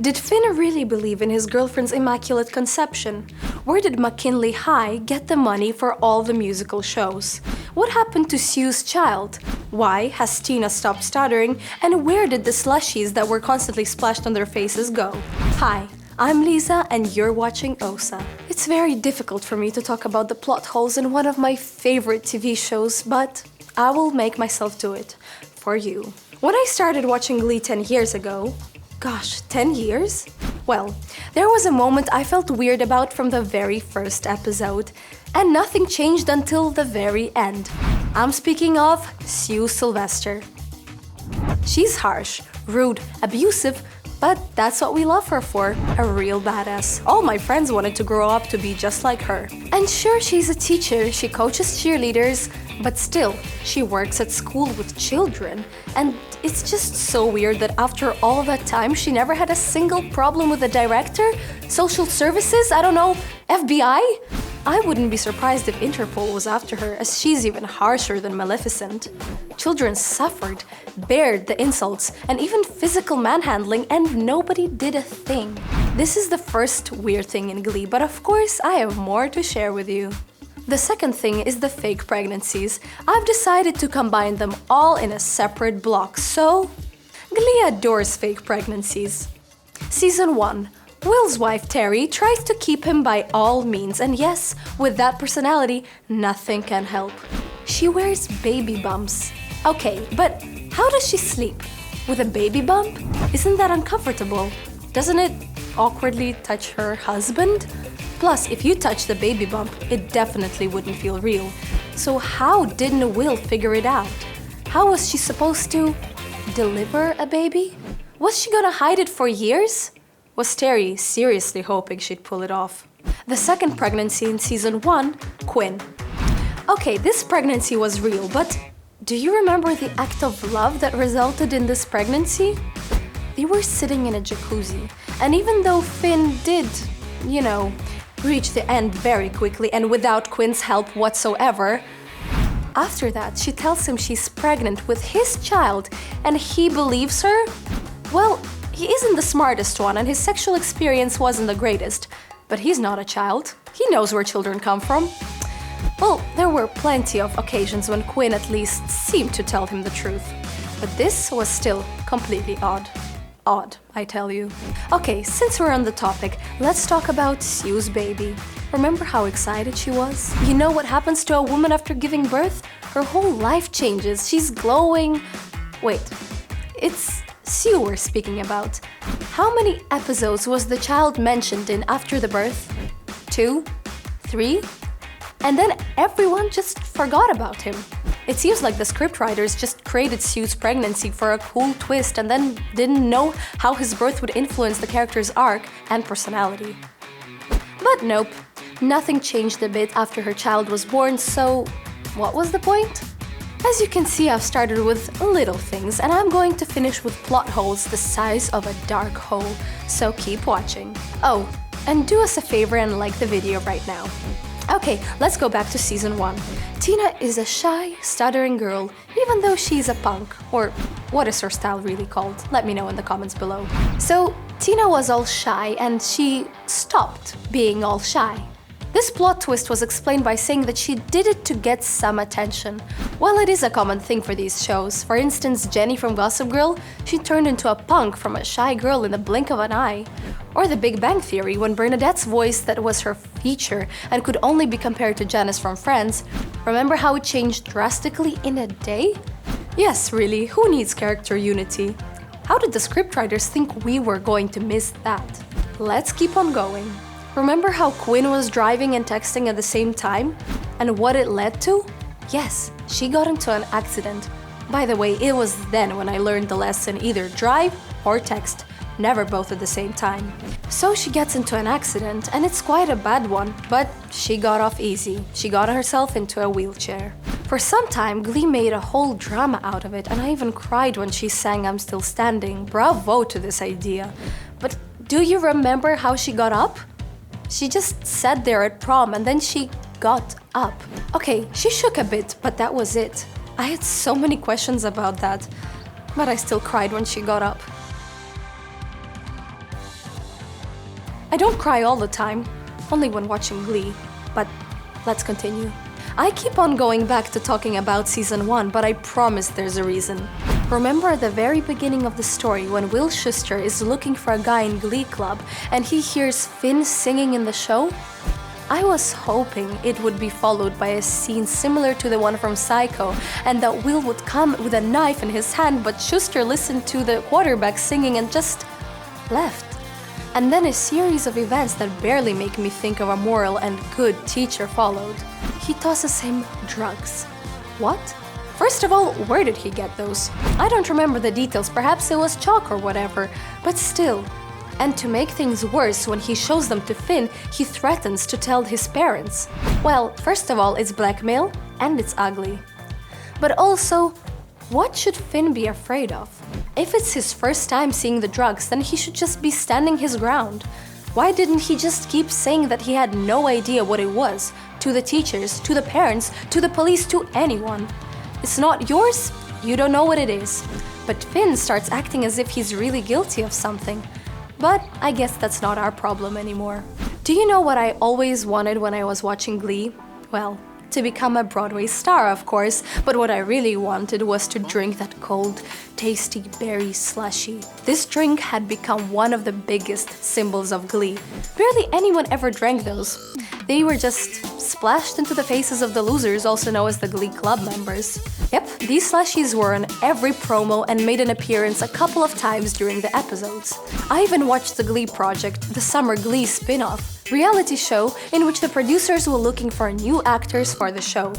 Did Finn really believe in his girlfriend's immaculate conception? Where did McKinley High get the money for all the musical shows? What happened to Sue's child? Why has Tina stopped stuttering? And where did the slushies that were constantly splashed on their faces go? Hi, I'm Lisa and you're watching OSSA. It's very difficult for me to talk about the plot holes in one of my favorite TV shows, but I will make myself do it for you. When I started watching Glee 10 years ago, gosh, 10 years? Well, there was a moment I felt weird about from the very first episode, and nothing changed until the very end. I'm speaking of Sue Sylvester. She's harsh, rude, abusive, but that's what we love her for, a real badass. All my friends wanted to grow up to be just like her. And sure, she's a teacher, she coaches cheerleaders, but still, she works at school with children. And it's just so weird that after all that time, she never had a single problem with the director, social services, I don't know, FBI? I wouldn't be surprised if Interpol was after her, as she's even harsher than Maleficent. Children suffered, bared the insults, and even physical manhandling, and nobody did a thing. This is the first weird thing in Glee, but of course I have more to share with you. The second thing is the fake pregnancies. I've decided to combine them all in a separate block, so Glee adores fake pregnancies. Season 1. Will's wife Terry tries to keep him by all means, and yes, with that personality, nothing can help. She wears baby bumps. Okay, but how does she sleep? With a baby bump? Isn't that uncomfortable? Doesn't it awkwardly touch her husband? Plus, if you touch the baby bump, it definitely wouldn't feel real. So how didn't Will figure it out? How was she supposed to deliver a baby? Was she gonna hide it for years? Was Terry seriously hoping she'd pull it off? The second pregnancy in season 1, Quinn. Okay, this pregnancy was real, but do you remember the act of love that resulted in this pregnancy? They were sitting in a jacuzzi, and even though Finn did, reach the end very quickly and without Quinn's help whatsoever, after that she tells him she's pregnant with his child and he believes her? Well, he isn't the smartest one and his sexual experience wasn't the greatest, but he's not a child. He knows where children come from. Well, there were plenty of occasions when Quinn at least seemed to tell him the truth, but this was still completely odd. Odd, I tell you. Okay, since we're on the topic, let's talk about Sue's baby. Remember how excited she was? You know what happens to a woman after giving birth? Her whole life changes. She's glowing. Wait, it's Sue we're speaking about. How many episodes was the child mentioned in after the birth? 2? 3? And then everyone just forgot about him. It seems like the scriptwriters just created Sue's pregnancy for a cool twist and then didn't know how his birth would influence the character's arc and personality. But nope, nothing changed a bit after her child was born, so what was the point? As you can see, I've started with little things and I'm going to finish with plot holes the size of a dark hole, so keep watching. Oh, and do us a favor and like the video right now. Okay, let's go back to season 1. Tina is a shy, stuttering girl, even though she's a punk. Or what is her style really called? Let me know in the comments below. So, Tina was all shy and she stopped being all shy. This plot twist was explained by saying that she did it to get some attention. Well, it is a common thing for these shows. For instance, Jenny from Gossip Girl, she turned into a punk from a shy girl in the blink of an eye. Or The Big Bang Theory, when Bernadette's voice that was her feature and could only be compared to Janice from Friends. Remember how it changed drastically in a day? Yes, really, who needs character unity? How did the scriptwriters think we were going to miss that? Let's keep on going. Remember how Quinn was driving and texting at the same time? And what it led to? Yes, she got into an accident. By the way, it was then when I learned the lesson: either drive or text, never both at the same time. So she gets into an accident, and it's quite a bad one, but she got off easy. She got herself into a wheelchair. For some time, Glee made a whole drama out of it, and I even cried when she sang "I'm Still Standing." Bravo to this idea. But do you remember how she got up? She just sat there at prom and then she got up. Okay, she shook a bit, but that was it. I had so many questions about that, but I still cried when she got up. I don't cry all the time, only when watching Glee. But let's continue. I keep on going back to talking about season 1, but I promise there's a reason. Remember at the very beginning of the story when Will Schuester is looking for a guy in Glee Club and he hears Finn singing in the show? I was hoping it would be followed by a scene similar to the one from Psycho and that Will would come with a knife in his hand, but Schuester listened to the quarterback singing and just left. And then a series of events that barely make me think of a moral and good teacher followed. He tosses him drugs. What? First of all, where did he get those? I don't remember the details, perhaps it was chalk or whatever, but still. And to make things worse, when he shows them to Finn, he threatens to tell his parents. Well, first of all, it's blackmail, and it's ugly. But also, what should Finn be afraid of? If it's his first time seeing the drugs, then he should just be standing his ground. Why didn't he just keep saying that he had no idea what it was? To the teachers, to the parents, to the police, to anyone. It's not yours, you don't know what it is. But Finn starts acting as if he's really guilty of something. But I guess that's not our problem anymore. Do you know what I always wanted when I was watching Glee? Well, to become a Broadway star, of course, but what I really wanted was to drink that cold, tasty berry slushie. This drink had become one of the biggest symbols of Glee. Barely anyone ever drank those. They were just splashed into the faces of the losers, also known as the Glee Club members. Yep, these slushies were on every promo and made an appearance a couple of times during the episodes. I even watched the Glee Project, the summer Glee spin-off, reality show in which the producers were looking for new actors for the show.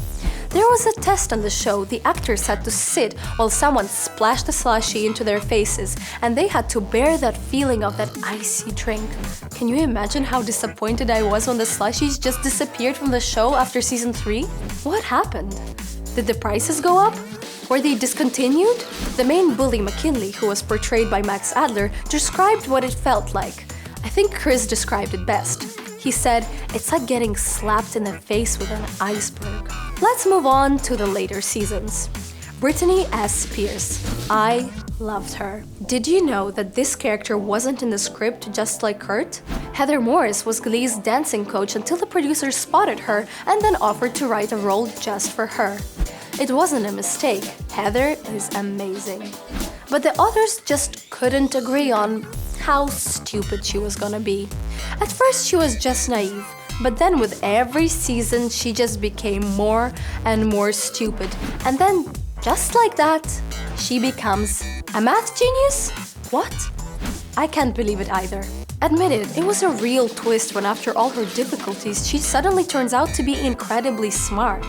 There was a test on the show. The actors had to sit while someone splashed the slushie into their faces, and they had to bear that feeling of that icy drink. Can you imagine how disappointed I was when the slushies just disappeared from the show after season 3? What happened? Did the prices go up? Were they discontinued? The main bully, McKinley, who was portrayed by Max Adler, described what it felt like. I think Chris described it best. He said, "It's like getting slapped in the face with an iceberg." Let's move on to the later seasons. Brittany S. Pierce. I loved her. Did you know that this character wasn't in the script just like Kurt? Heather Morris was Glee's dancing coach until the producers spotted her and then offered to write a role just for her. It wasn't a mistake. Heather is amazing. But the authors just couldn't agree on how stupid she was gonna be. At first she was just naive, but then with every season she just became more and more stupid. And then, just like that, she becomes a math genius? What? I can't believe it either. Admitted, it was a real twist when after all her difficulties she suddenly turns out to be incredibly smart.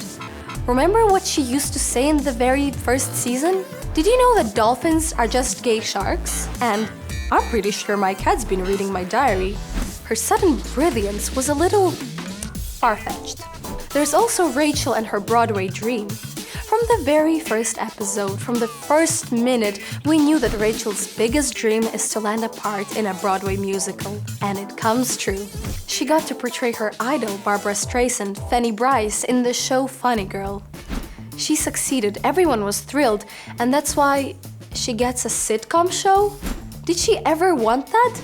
Remember what she used to say in the very first season? Did you know that dolphins are just gay sharks? And I'm pretty sure my cat's been reading my diary. Her sudden brilliance was a little far-fetched. There's also Rachel and her Broadway dream. From the very first episode, from the first minute, we knew that Rachel's biggest dream is to land a part in a Broadway musical. And it comes true. She got to portray her idol, Barbara Streisand, Fanny Bryce, in the show Funny Girl. She succeeded, everyone was thrilled, and that's why she gets a sitcom show? Did she ever want that?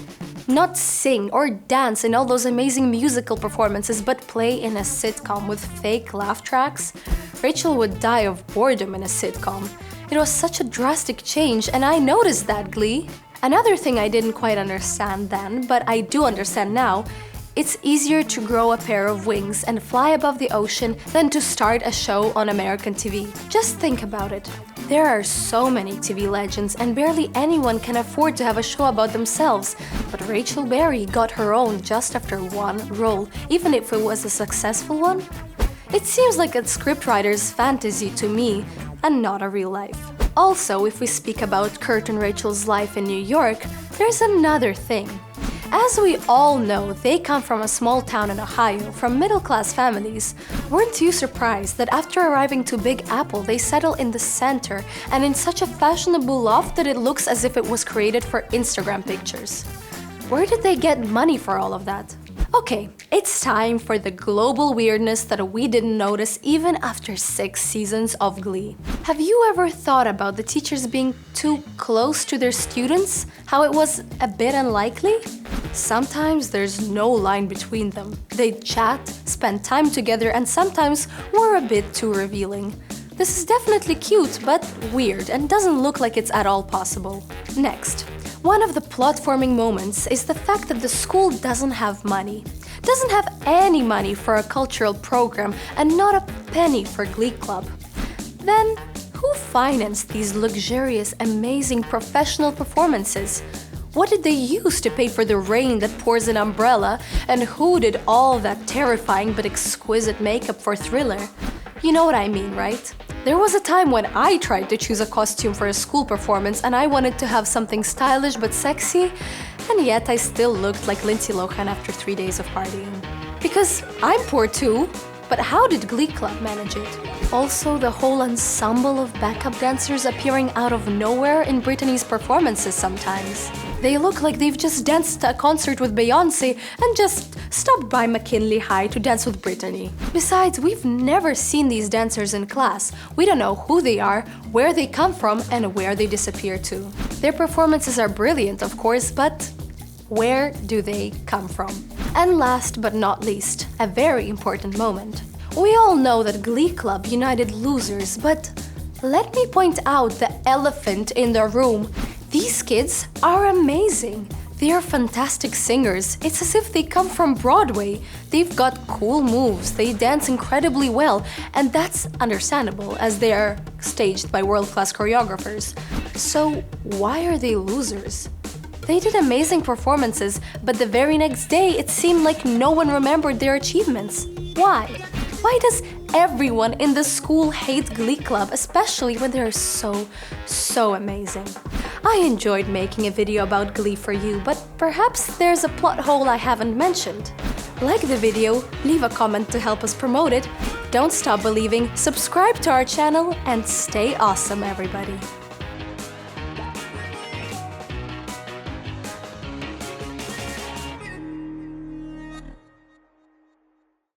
Not sing or dance in all those amazing musical performances, but play in a sitcom with fake laugh tracks? Rachel would die of boredom in a sitcom. It was such a drastic change, and I noticed that, Glee. Another thing I didn't quite understand then, but I do understand now, it's easier to grow a pair of wings and fly above the ocean than to start a show on American TV. Just think about it. There are so many TV legends and barely anyone can afford to have a show about themselves. But Rachel Berry got her own just after one role, even if it was a successful one. It seems like a scriptwriter's fantasy to me, and not a real life. Also, if we speak about Kurt and Rachel's life in New York, there's another thing. As we all know, they come from a small town in Ohio, from middle-class families. Weren't you surprised that after arriving to Big Apple, they settle in the center and in such a fashionable loft that it looks as if it was created for Instagram pictures? Where did they get money for all of that? Okay, it's time for the global weirdness that we didn't notice even after 6 seasons of Glee. Have you ever thought about the teachers being too close to their students? How it was a bit unlikely? Sometimes there's no line between them. They chat, spend time together, and sometimes we're a bit too revealing. This is definitely cute, but weird, and doesn't look like it's at all possible. Next. One of the plot-forming moments is the fact that the school doesn't have money. Doesn't have any money for a cultural program and not a penny for Glee Club. Then, who financed these luxurious, amazing professional performances? What did they use to pay for the rain that pours an umbrella? And who did all that terrifying but exquisite makeup for Thriller? You know what I mean, right? There was a time when I tried to choose a costume for a school performance and I wanted to have something stylish but sexy, and yet I still looked like Lindsay Lohan after 3 days of partying. Because I'm poor too, but how did Glee Club manage it? Also, the whole ensemble of backup dancers appearing out of nowhere in Brittany's performances sometimes. They look like they've just danced a concert with Beyoncé and just stopped by McKinley High to dance with Brittany. Besides, we've never seen these dancers in class. We don't know who they are, where they come from, and where they disappear to. Their performances are brilliant, of course, but where do they come from? And last but not least, a very important moment. We all know that Glee Club united losers, but let me point out the elephant in the room. These kids are amazing. They are fantastic singers. It's as if they come from Broadway. They've got cool moves, they dance incredibly well, and that's understandable as they are staged by world-class choreographers. So why are they losers? They did amazing performances, but the very next day it seemed like no one remembered their achievements. Why? Why does everyone in the school hate Glee Club, especially when they're so amazing? I enjoyed making a video about Glee for you, but perhaps there's a plot hole I haven't mentioned. Like the video, leave a comment to help us promote it, don't stop believing, subscribe to our channel, and stay awesome, everybody!